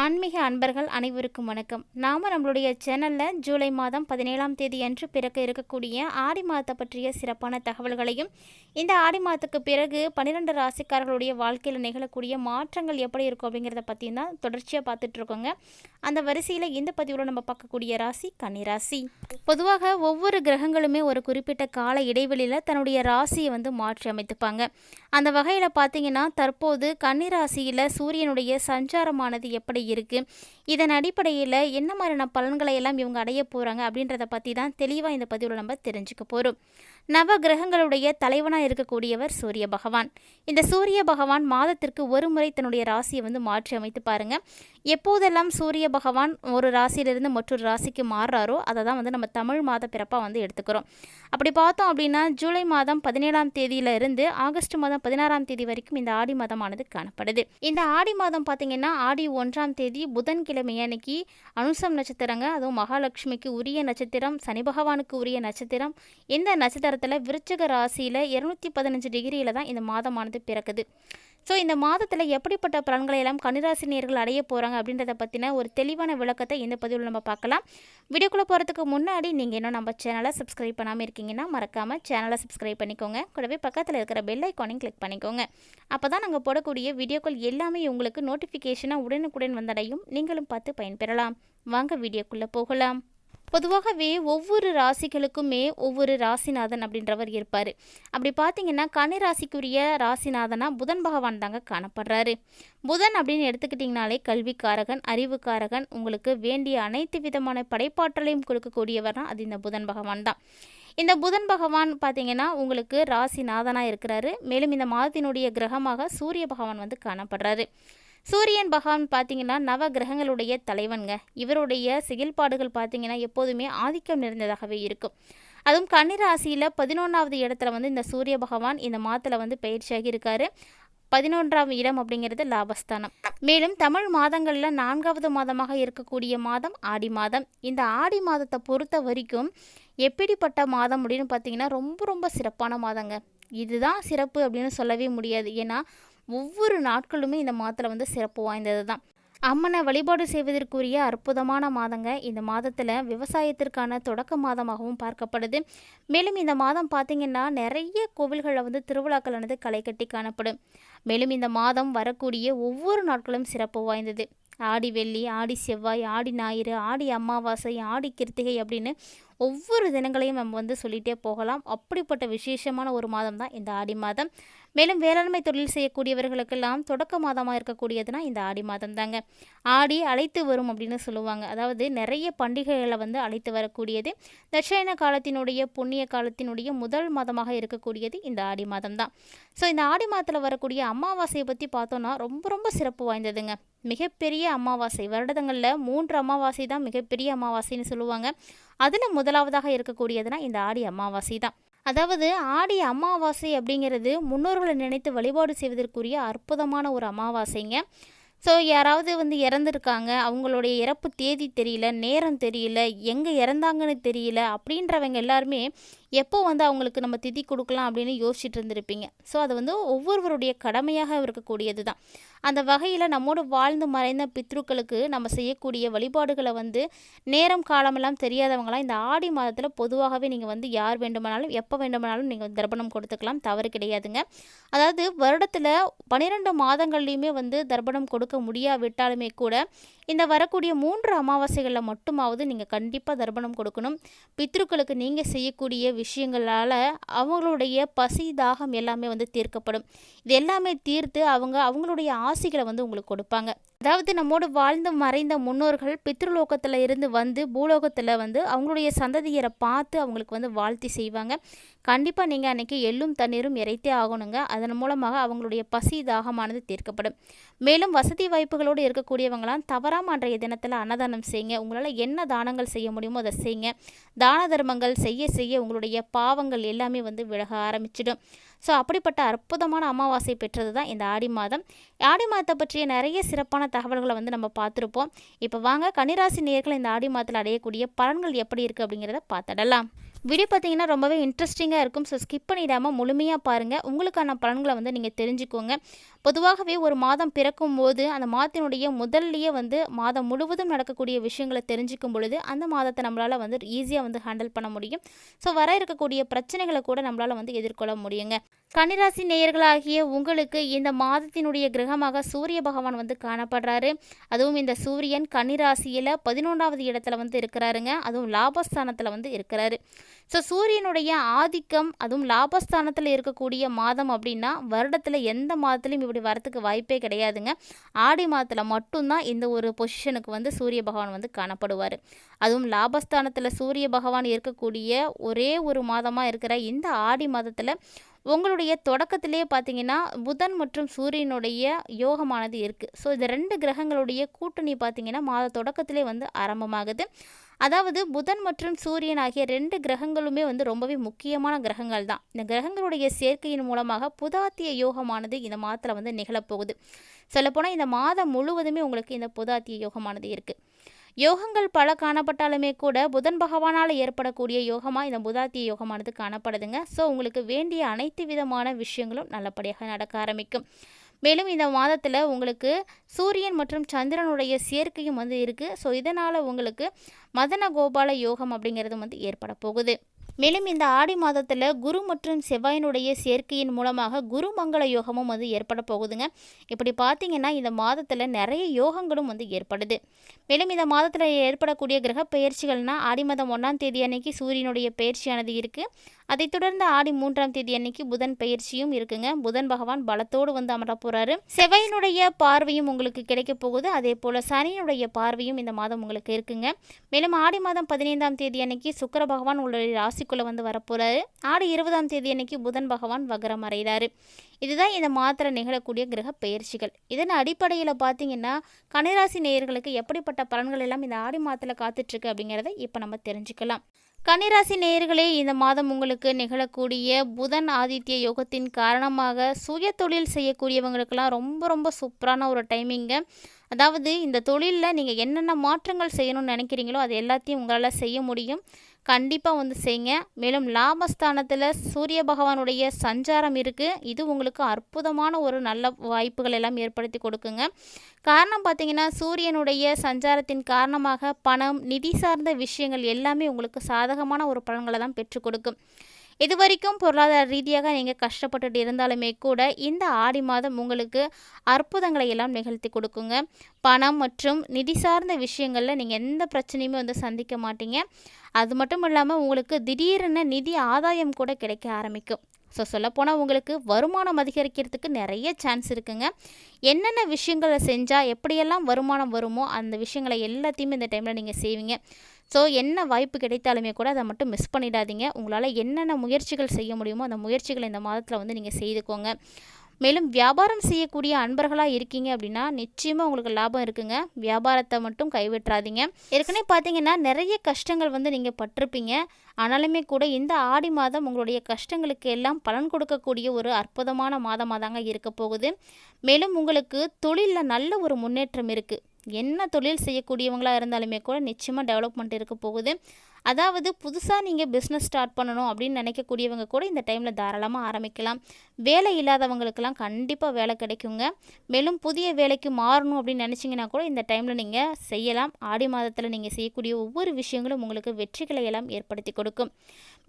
ஆன்மீக அன்பர்கள் அனைவருக்கும் வணக்கம். நாம் நம்மளுடைய சேனலில் ஜூலை மாதம் 17ஆம் தேதி அன்று பிறக்க இருக்கக்கூடிய ஆடி மாதத்தை பற்றிய சிறப்பான தகவல்களையும், இந்த ஆடி மாதத்துக்கு பிறகு 12 ராசிக்காரர்களுடைய வாழ்க்கையில் நிகழக்கூடிய மாற்றங்கள் எப்படி இருக்கும் அப்படிங்கிறத பற்றியும் தான் தொடர்ச்சியாக பார்த்துட்ருக்கோங்க. அந்த வரிசையில் இந்த பதிவில் நம்ம பார்க்கக்கூடிய ராசி கன்னிராசி. பொதுவாக ஒவ்வொரு கிரகங்களுமே ஒரு குறிப்பிட்ட கால இடைவெளியில் தன்னுடைய ராசியை மாற்றி அமைத்துப்பாங்க. அந்த வகையில் பார்த்தீங்கன்னா, தற்போது கன்னிராசியில் சூரியனுடைய சஞ்சாரமானது எப்படி இருக்குது, இதன் அடிப்படையில் என்ன மாதிரியான பலன்களை எல்லாம் இவங்க அடைய போகிறாங்க அப்படின்றத பற்றி தான் தெளிவாக இந்த பதிவில் நம்ம தெரிஞ்சுக்க போகிறோம். நவ கிரகங்களுடைய தலைவனாக இருக்கக்கூடியவர் சூரிய பகவான். இந்த சூரிய பகவான் மாதத்திற்கு ஒரு முறை தன்னுடைய ராசியை மாற்றி அமைத்து பாருங்கள். எப்போதெல்லாம் சூரிய பகவான் ஒரு ராசியிலிருந்து மற்றொரு ராசிக்கு மாறுறாரோ அதை தான் நம்ம தமிழ் மாத பிறப்பாக எடுத்துக்கிறோம். அப்படி பார்த்தோம் அப்படின்னா, ஜூலை மாதம் 17ஆம் தேதியிலிருந்து ஆகஸ்ட் மாதம் 16ஆம் தேதி வரைக்கும் இந்த ஆடி மாதமானது காணப்படுது. இந்த ஆடி மாதம் பார்த்தீங்கன்னா, ஆடி 1ஆம் தேதி புதன்கிழமை அன்னைக்கு அனுசம் நட்சத்திரங்க, அதுவும் மகாலட்சுமிக்கு உரிய நட்சத்திரம், சனி பகவானுக்கு உரிய நட்சத்திரம். இந்த நட்சத்திரத்தில் விருச்சிக ராசியில் 215 டிகிரியில் தான் இந்த மாதமானது பிறக்குது. ஸோ இந்த மாதத்தில் எப்படிப்பட்ட பலன்களை எல்லாம் கன்னிராசினியர்கள் அடைய போகிறாங்க அப்படின்றத பற்றின ஒரு தெளிவான விளக்கத்தை இந்த பதிவில் நம்ம பார்க்கலாம். வீடியோக்குள்ளே போகிறதுக்கு முன்னாடி நீங்கள் இன்னும் நம்ம சேனலை சப்ஸ்கிரைப் பண்ணாமல் இருக்கீங்கன்னா மறக்காமல் சேனலை சப்ஸ்கிரைப் பண்ணிக்கோங்க. கூடவே பக்கத்தில் இருக்கிற பெல் ஐக்கானையும் கிளிக் பண்ணிக்கோங்க. அப்போ தான் நாங்கள் போடக்கூடிய வீடியோக்கள் எல்லாமே உங்களுக்கு நோட்டிஃபிகேஷனாக உடனுக்குடன் வந்தடையும். நீங்களும் பார்த்து பயன்பெறலாம். வாங்க வீடியோக்குள்ளே போகலாம். பொதுவாகவே ஒவ்வொரு ராசிகளுக்குமே ஒவ்வொரு ராசிநாதன் அப்படின்றவர் இருப்பார். அப்படி பார்த்தீங்கன்னா, கன்னிராசிக்குரிய ராசிநாதனாக புதன் பகவான் தாங்க காணப்படுறாரு. புதன் அப்படின்னு எடுத்துக்கிட்டிங்கனாலே கல்விக்காரகன், அறிவுக்காரகன், உங்களுக்கு வேண்டிய அனைத்து விதமான படைப்பாற்றலையும் கொடுக்கக்கூடியவர்னா அது இந்த புதன் பகவான் தான். இந்த புதன் பகவான் பார்த்தீங்கன்னா உங்களுக்கு ராசிநாதனாக இருக்கிறாரு. மேலும் இந்த மாதத்தினுடைய கிரகமாக சூரிய பகவான் காணப்படுறாரு. சூரியன் பகவான் பார்த்தீங்கன்னா நவ கிரகங்களுடைய தலைவன்க. இவருடைய செயல்பாடுகள் பார்த்தீங்கன்னா எப்போதுமே ஆதிக்கம் நிறைந்ததாகவே இருக்கும். அதுவும் கன்னிராசியில் 11வது இடத்துல இந்த சூரிய பகவான் இந்த மாதத்தில் பயிற்சியாகி இருக்காரு. 11ஆம் இடம் அப்படிங்கிறது லாபஸ்தானம். மேலும் தமிழ் மாதங்களில் 4வது மாதமாக இருக்கக்கூடிய மாதம் ஆடி மாதம். இந்த ஆடி மாதத்தை பொறுத்த வரைக்கும் எப்படிப்பட்ட மாதம் அப்படின்னு பார்த்தீங்கன்னா, ரொம்ப ரொம்ப சிறப்பான மாதங்க. இதுதான் சிறப்பு அப்படின்னு சொல்லவே முடியாது. ஏன்னா ஒவ்வொரு நாட்களுமே இந்த மாதத்தில் சிறப்பு வாய்ந்தது தான். அம்மனை வழிபாடு செய்வதற்குரிய அற்புதமான மாதங்க. இந்த மாதத்தில் விவசாயத்திற்கான தொடக்க மாதமாகவும் பார்க்கப்படுது. மேலும் இந்த மாதம் பார்த்திங்கன்னா நிறைய கோவில்களில் திருவிழாக்களானது களை கட்டி காணப்படும். மேலும் இந்த மாதம் வரக்கூடிய ஒவ்வொரு நாட்களும் சிறப்பு வாய்ந்தது. ஆடி வெள்ளி, ஆடி செவ்வாய், ஆடி ஞாயிறு, ஆடி அமாவாசை, ஆடி கிருத்திகை அப்படின்னு ஒவ்வொரு தினங்களையும் நம்ம சொல்லிகிட்டே போகலாம். அப்படிப்பட்ட விசேஷமான ஒரு மாதம் தான் இந்த ஆடி மாதம். மேலும் வேளாண்மை தொழில் செய்யக்கூடியவர்களுக்கெல்லாம் தொடக்க மாதமாக இருக்கக்கூடியதுனா இந்த ஆடி மாதம் தாங்க. ஆடி அழைத்து வரும் அப்படின்னு சொல்லுவாங்க. அதாவது நிறைய பண்டிகைகளை அழைத்து வரக்கூடியது. தட்சிண காலத்தினுடைய புண்ணிய காலத்தினுடைய முதல் மாதமாக இருக்கக்கூடியது இந்த ஆடி மாதம் தான். ஸோ இந்த ஆடி மாதத்தில் வரக்கூடிய அமாவாசையை பற்றி பார்த்தோன்னா ரொம்ப ரொம்ப சிறப்பு வாய்ந்ததுங்க. மிகப்பெரிய அமாவாசை, வருடங்களில் 3 அமாவாசை தான் மிகப்பெரிய அமாவாசைன்னு சொல்லுவாங்க. அதில் முதலாவதாக இருக்கக்கூடியதுனா இந்த ஆடி அமாவாசை தான். அதாவது ஆடி அமாவாசை அப்படிங்கிறது முன்னோர்களை நினைத்து வழிபாடு செய்வதற்குரிய அற்புதமான ஒரு அமாவாசைங்க. ஸோ யாராவது இறந்துருக்காங்க, அவங்களுடைய இறப்பு தேதி தெரியல, நேரம் தெரியல, எங்கே இறந்தாங்கன்னு தெரியல அப்படின்றவங்க எல்லாருமே எப்போ அவங்களுக்கு நம்ம திதி கொடுக்கலாம் அப்படின்னு யோசிச்சுட்டு இருந்திருப்பீங்க. ஸோ அது ஒவ்வொருவருடைய கடமையாக இருக்கக்கூடியது தான். அந்த வகையில் நம்மோடு வாழ்ந்து மறைந்த பித்ருக்களுக்கு நம்ம செய்யக்கூடிய வழிபாடுகளை நேரம் காலமெல்லாம் தெரியாதவங்களாம் இந்த ஆடி மாதத்தில் பொதுவாகவே நீங்கள் யார் வேண்டுமானாலும் எப்போ வேண்டுமானாலும் நீங்கள் தர்ப்பணம் கொடுத்துக்கலாம், தவறு கிடையாதுங்க. அதாவது வருடத்தில் 12 மாதங்கள்லையுமே தர்ப்பணம் கொடுக்க முடியாவிட்டாலுமே கூட இந்த வரக்கூடிய 3 அமாவாசைகளில் மட்டுமாவது நீங்கள் கண்டிப்பாக தர்ப்பணம் கொடுக்கணும். பித்ருக்களுக்கு நீங்கள் செய்யக்கூடிய விஷயங்களால் அவங்களுடைய பசி தாகம் எல்லாமே தீர்க்கப்படும். இது எல்லாமே தீர்த்து அவங்களுடைய ஆசிகளை உங்களுக்கு கொடுப்பாங்க. அதாவது நம்மோடு வாழ்ந்து மறைந்த முன்னோர்கள் பித்ருலோகத்தில் இருந்து பூலோகத்தில் அவங்களுடைய சந்ததியரை பார்த்து அவங்களுக்கு வாழ்த்தி செய்வாங்க. கண்டிப்பாக நீங்கள் அன்றைக்கி எள்ளும் தண்ணீரும் இறைத்தே ஆகணுங்க. அதன் மூலமாக அவங்களுடைய பசி தாகமானது தீர்க்கப்படும். மேலும் வசதி வாய்ப்புகளோடு இருக்கக்கூடியவங்களாம் தவறாம அன்றைய தினத்தில் அன்னதானம் செய்யுங்க. உங்களால் என்ன தானங்கள் செய்ய முடியுமோ அதை செய்யுங்க. தான தர்மங்கள் செய்ய செய்ய உங்களுடைய பாவங்கள் எல்லாமே விலக ஆரம்பிச்சிடும். ஸோ அப்படிப்பட்ட அற்புதமான அமாவாசை பெற்றது தான் இந்த ஆடி மாதம். ஆடி மாதத்தை பற்றிய நிறைய சிறப்பான தகவல்களை நம்ம பார்த்துருப்போம். இப்போ வாங்க கன்னிராசி நேயர்கள் இந்த ஆடி மாதத்தில் அடையக்கூடிய பலன்கள் எப்படி இருக்குது அப்படிங்கிறத பார்த்துடலாம். வீடியோ பார்த்தீங்கன்னா ரொம்பவே இன்ட்ரெஸ்டிங்காக இருக்கும். ஸோ ஸ்கிப் பண்ணிடாமல் முழுமையாக பாருங்கள். உங்களுக்கான பலன்களை நீங்கள் தெரிஞ்சுக்கோங்க. பொதுவாகவே ஒரு மாதம் பிறக்கும்போது அந்த மாதத்தினுடைய முதல்லையே வந்து மாதம் முழுவதும் நடக்கக்கூடிய விஷயங்களை தெரிஞ்சுக்கும் பொழுது அந்த மாதத்தை நம்மளால் வந்து ஈஸியாக வந்து ஹேண்டில் பண்ண முடியும். ஸோ வர இருக்கக்கூடிய பிரச்சனைகளை கூட நம்மளால் வந்து எதிர்கொள்ள முடியுங்க. கன்னிராசி நேயர்களாகிய உங்களுக்கு இந்த மாதத்தினுடைய கிரகமாக சூரிய பகவான் வந்து காணப்படுறாரு. அதுவும் இந்த சூரியன் கன்னிராசியில் 11வது இடத்துல வந்து இருக்கிறாருங்க. அதுவும் லாபஸ்தானத்தில் வந்து இருக்கிறாரு. ஸோ சூரியனுடைய ஆதிக்கம் அதுவும் லாபஸ்தானத்தில் இருக்கக்கூடிய மாதம் அப்படின்னா வருடத்தில் எந்த மாதத்துலையும் இப்படி வரத்துக்கு வாய்ப்பே கிடையாதுங்க. ஆடி மாதத்தில் மட்டும்தான் இந்த ஒரு பொசிஷனுக்கு வந்து சூரிய பகவான் வந்து காணப்படுவார். அதுவும் லாபஸ்தானத்தில் சூரிய பகவான் இருக்கக்கூடிய ஒரே ஒரு மாதமாக இருக்கிற இந்த ஆடி மாதத்தில் உங்களுடைய தொடக்கத்திலே பார்த்தீங்கன்னா புதன் மற்றும் சூரியனுடைய யோகமானது இருக்குது. ஸோ இந்த 2 கிரகங்களுடைய கூட்டணி பார்த்தீங்கன்னா மாத தொடக்கத்திலே வந்து ஆரம்பமாகுது. அதாவது புதன் மற்றும் சூரியன் ஆகிய 2 கிரகங்களுமே வந்து ரொம்பவே முக்கியமான கிரகங்கள் தான். இந்த கிரகங்களுடைய சேர்க்கையின் மூலமாக புதாத்திய யோகமானது இந்த மாதத்தில் வந்து நிகழப்போகுது. சொல்லப்போனால் இந்த மாதம் முழுவதுமே உங்களுக்கு இந்த புதாத்திய யோகமானது இருக்குது. யோகங்கள் பல காணப்பட்டாலுமே கூட புதன் பகவானால் ஏற்படக்கூடிய யோகமாக இந்த புதாத்திய யோகமானது காணப்படுதுங்க. ஸோ உங்களுக்கு வேண்டிய அனைத்து விதமான விஷயங்களும் நல்லபடியாக நடக்க ஆரம்பிக்கும். மேலும் இந்த மாதத்தில் உங்களுக்கு சூரியன் மற்றும் சந்திரனுடைய சேர்க்கையும் வந்து இருக்குது. ஸோ இதனால் உங்களுக்கு மதன கோபால யோகம் அப்படிங்கிறது வந்து ஏற்பட போகுது. மேலும் இந்த ஆடி மாதத்தில் குரு மற்றும் செவ்வாயினுடைய சேர்க்கையின் மூலமாக குருமங்கள யோகமும் வந்து ஏற்பட போகுதுங்க. இப்படி பார்த்தீங்கன்னா இந்த மாதத்தில் நிறைய யோகங்களும் வந்து ஏற்படுது. மேலும் இந்த மாதத்தில் ஏற்படக்கூடிய கிரக பெயர்ச்சிகள்னால் ஆடி மாதம் 1ஆம் தேதி அன்னைக்கு சூரியனுடைய பெயர்ச்சியானது இருக்குது. அதைத் தொடர்ந்து ஆடி 3ஆம் தேதி அன்னைக்கு புதன் பெயர்ச்சியும் இருக்குங்க. புதன் பகவான் பலத்தோடு வந்து அமர போகிறாரு. செவ்வாயினுடைய பார்வையும் உங்களுக்கு கிடைக்க போகுது. அதே போல் சனியினுடைய பார்வையும் இந்த மாதம் உங்களுக்கு இருக்குங்க. மேலும் ஆடி மாதம் 15ஆம் தேதி அன்னைக்கு சுக்கிர பகவான் உங்களுடைய ராசிக்குள்ளே வந்து வரப்போகிறாரு. ஆடி 20ஆம் தேதி அன்னைக்கு புதன் பகவான் வக்ரம் அடைகிறாரு. இதுதான் இந்த மாதத்தில் நிகழக்கூடிய கிரக பெயர்ச்சிகள். இதன் அடிப்படையில் பார்த்தீங்கன்னா கன்னிராசி நேயர்களுக்கு எப்படிப்பட்ட பலன்கள் எல்லாம் இந்த ஆடி மாதத்தில் காத்துட்ருக்கு அப்படிங்கிறத இப்போ நம்ம தெரிஞ்சுக்கலாம். கன்னிராசி நேயர்களே, இந்த மாதம் உங்களுக்கு நிகழக்கூடிய புதன் ஆதித்ய யோகத்தின் காரணமாக சுய தொழில் செய்யக்கூடியவங்களுக்கெல்லாம் ரொம்ப ரொம்ப சூப்பரான ஒரு டைமிங்க. அதாவது இந்த தொழிலில் நீங்கள் என்னென்ன மாற்றங்கள் செய்யணும்னு நினைக்கிறீங்களோ அது எல்லாத்தையும் உங்களால் செய்ய முடியும். கண்டிப்பாக வந்து செய்யுங்க. மேலும் லாபஸ்தானத்தில் சூரிய பகவானுடைய சஞ்சாரம் இருக்குது. இது உங்களுக்கு அற்புதமான ஒரு நல்ல வாய்ப்புகள் எல்லாம் ஏற்படுத்தி கொடுக்குங்க. காரணம் பார்த்தீங்கன்னா சூரியனுடைய சஞ்சாரத்தின் காரணமாக பணம், நிதி சார்ந்த விஷயங்கள் எல்லாமே உங்களுக்கு சாதகமான ஒரு பலன்களை தான் பெற்றுக் கொடுக்கும். இது வரைக்கும் பொருளாதார ரீதியாக நீங்கள் கஷ்டப்பட்டுட்டு இருந்தாலுமே கூட இந்த ஆடி மாதம் உங்களுக்கு அற்புதங்களை எல்லாம் நிகழ்த்தி கொடுக்குங்க. பணம் மற்றும் நிதி சார்ந்த விஷயங்களில் நீங்கள் எந்த பிரச்சனையுமே வந்து சந்திக்க மாட்டீங்க. அது மட்டும் இல்லாமல் உங்களுக்கு திடீரென நிதி ஆதாயம் கூட கிடைக்க ஆரம்பிக்கும். ஸோ சொல்லப்போனால் உங்களுக்கு வருமானம் அதிகரிக்கிறதுக்கு நிறைய சான்ஸ் இருக்குங்க. என்னென்ன விஷயங்களை செஞ்சால் எப்படியெல்லாம் வருமானம் வருமோ அந்த விஷயங்களை எல்லாத்தையுமே இந்த டைமில் நீங்கள் செய்வீங்க. ஸோ என்ன வாய்ப்பு கிடைத்தாலுமே கூட அதை மட்டும் மிஸ் பண்ணிடாதீங்க. உங்களால் என்னென்ன முயற்சிகள் செய்ய முடியுமோ அந்த முயற்சிகளை இந்த மாதத்தில் வந்து நீங்கள் செய்துக்கோங்க. மேலும் வியாபாரம் செய்யக்கூடிய அன்பர்களாக இருக்கீங்க அப்படின்னா நிச்சயமாக உங்களுக்கு லாபம் இருக்குங்க. வியாபாரத்தை மட்டும் கைவிட்டுறாதீங்க. ஏற்கனவே பார்த்தீங்கன்னா நிறைய கஷ்டங்கள் வந்து நீங்கள் பட்டிருப்பீங்க. ஆனாலுமே கூட இந்த ஆடி மாதம் உங்களுடைய கஷ்டங்களுக்கு எல்லாம் பலன் கொடுக்கக்கூடிய ஒரு அற்புதமான மாதமாக தாங்க இருக்க போகுது. மேலும் உங்களுக்கு தொழிலில் நல்ல ஒரு முன்னேற்றம் இருக்குது. என்ன தொழில் செய்யக்கூடியவங்களாக இருந்தாலுமே கூட நிச்சயமாக டெவலப்மெண்ட் இருக்க போகுது. அதாவது புதுசாக நீங்கள் பிஸ்னஸ் ஸ்டார்ட் பண்ணணும் அப்படின்னு நினைக்கக்கூடியவங்க கூட இந்த டைமில் தாராளமாக ஆரம்பிக்கலாம். வேலை இல்லாதவங்களுக்கெல்லாம் கண்டிப்பாக வேலை கிடைக்குங்க. மேலும் புதிய வேலைக்கு மாறணும் அப்படின்னு நினச்சிங்கன்னா கூட இந்த டைமில் நீங்கள் செய்யலாம். ஆடி மாதத்தில் நீங்கள் செய்யக்கூடிய ஒவ்வொரு விஷயங்களும் உங்களுக்கு வெற்றிகளை எல்லாம் ஏற்படுத்தி கொடுக்கும்.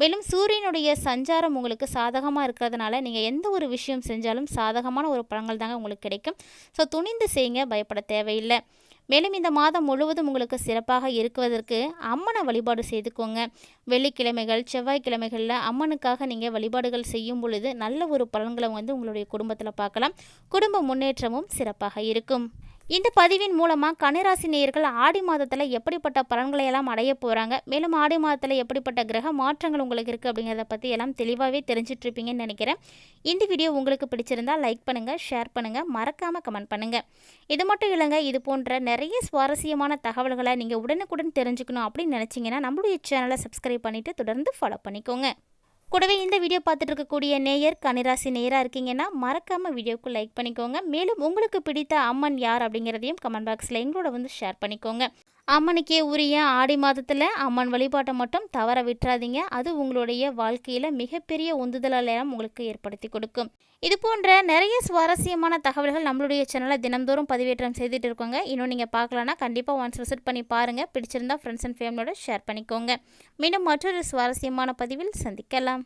மேலும் சூரியனுடைய சஞ்சாரம் உங்களுக்கு சாதகமாக இருக்கிறதுனால நீங்கள் எந்த ஒரு விஷயம் செஞ்சாலும் சாதகமான ஒரு பலன்கள் தாங்க உங்களுக்கு கிடைக்கும். ஸோ துணிந்து செய்யுங்க, பயப்பட தேவையில்லை. மேலும் இந்த மாதம் முழுவதும் உங்களுக்கு சிறப்பாக இருக்குவதற்கு அம்மனை வழிபாடு செய்துக்கோங்க. வெள்ளிக்கிழமைகள், செவ்வாய்க்கிழமைகளில் அம்மனுக்காக நீங்கள் வழிபாடுகள் செய்யும் பொழுது நல்ல ஒரு பலன்களை வந்து உங்களுடைய குடும்பத்தில் பார்க்கலாம். குடும்ப முன்னேற்றமும் சிறப்பாக இருக்கும். இந்த பதிவின் மூலமாக கன்னிராசி நேயர்கள் ஆடி மாதத்தில் எப்படிப்பட்ட பலன்களை எல்லாம் அடைய போகிறாங்க, மேலும் ஆடி மாதத்தில் எப்படிப்பட்ட கிரக மாற்றங்கள் உங்களுக்கு இருக்குது அப்படிங்கிறத பற்றி எல்லாம் தெளிவாகவே தெரிஞ்சிட்ருப்பீங்கன்னு நினைக்கிறேன். இந்த வீடியோ உங்களுக்கு பிடிச்சிருந்தால் லைக் பண்ணுங்கள், ஷேர் பண்ணுங்கள், மறக்காமல் கமெண்ட் பண்ணுங்கள். இது மட்டும் இல்லைங்க, இது போன்ற நிறைய சுவாரஸ்யமான தகவல்களை நீங்கள் உடனுக்குடன் தெரிஞ்சுக்கணும் அப்படின்னு நினச்சிங்கன்னா நம்மளுடைய சேனலை சப்ஸ்கிரைப் பண்ணிவிட்டு தொடர்ந்து ஃபாலோ பண்ணிக்கோங்க. கூடவே இந்த வீடியோ பார்த்துட்டு இருக்கக்கூடிய நேயர் கன்னிராசி நேயராக இருக்கீங்கன்னா மறக்காமல் வீடியோவுக்கு லைக் பண்ணிக்கோங்க. மேலும் உங்களுக்கு பிடித்த அம்மன் யார் அப்படிங்கிறதையும் கமெண்ட் பாக்ஸில் எங்களோட வந்து ஷேர் பண்ணிக்கோங்க. அம்மனுக்கே உரிய ஆடி மாதத்தில் அம்மன் வழிபாட்டை மட்டும் தவற விட்டுறாதீங்க. அது உங்களுடைய வாழ்க்கையில் மிகப்பெரிய உந்துதலாம் உங்களுக்கு ஏற்படுத்தி கொடுக்கும். இது போன்ற நிறைய சுவாரஸ்யமான தகவல்கள் நம்மளுடைய சேனலில் தினம்தோறும் பதிவேற்றம் செய்துட்டு இருக்கோங்க. இன்னும் நீங்கள் பார்க்கலன்னா கண்டிப்பாக ஒன்ஸ் விசிட் பண்ணி பாருங்கள். பிடிச்சிருந்தா ஃப்ரெண்ட்ஸ் அண்ட் ஃபேமிலியோட ஷேர் பண்ணிக்கோங்க. மீண்டும் மற்றொரு சுவாரஸ்யமான பதிவில் சந்திக்கலாம்.